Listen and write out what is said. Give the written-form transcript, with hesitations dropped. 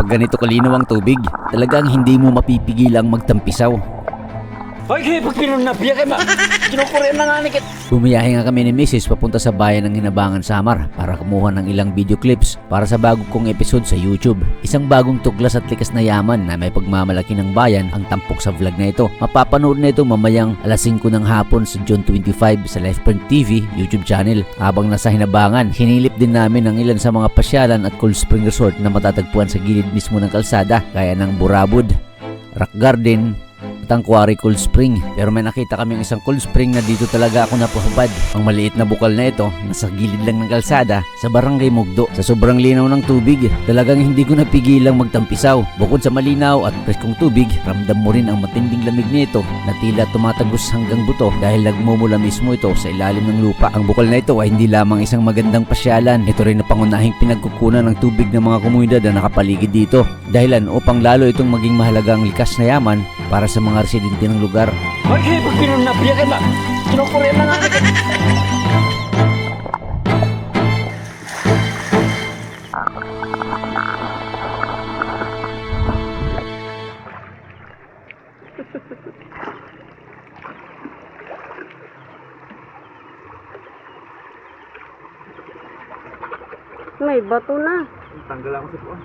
Pag ganito kalinaw ang tubig, talagang hindi mo mapipigilang magtampisaw. Ay, kayo pag pinunabya kayo, kinukurin na nga ni Kit. Bumiyahe nga kami ni Mrs. papunta sa bayan ng Hinabangan, Samar para kumuha ng ilang video clips para sa bago kong episode sa YouTube. Isang bagong tuklas at likas na yaman na may pagmamalaki ng bayan ang tampok sa vlog na ito. Mapapanood na ito mamayang alas 5 ng hapon sa June 25 sa LifePoint TV YouTube channel. Habang nasa Hinabangan, hinilip din namin ang ilan sa mga pasyalan at cold spring resort na matatagpuan sa gilid mismo ng kalsada gaya ng Burabud, Rock Garden, at ang Quarry Cold Spring. Pero may nakita kami isang cold spring na dito talaga ako napahubad. Ang maliit na bukal na ito, nasa gilid lang ng kalsada sa Barangay Mugdo. Sa sobrang linaw ng tubig, talagang hindi ko napigilang magtampisaw. Bukod sa malinaw at preskong tubig, ramdam mo rin ang matinding lamig nito na tila tumatagos hanggang buto dahil nagmumula mismo ito sa ilalim ng lupa. Ang bukal na ito ay hindi lamang isang magandang pasyalan. Ito rin ang pangunahing pinagkukunan ng tubig ng mga komunidad na nakapaligid dito. Dahilan upang lalo itong maging mahalagang likas na yaman para sa mga residente ng lugar. Ay, kayo pag pinunabya kayo, kinukurin na nga ni Kit. May bato na. Tanggal ako sa puwan.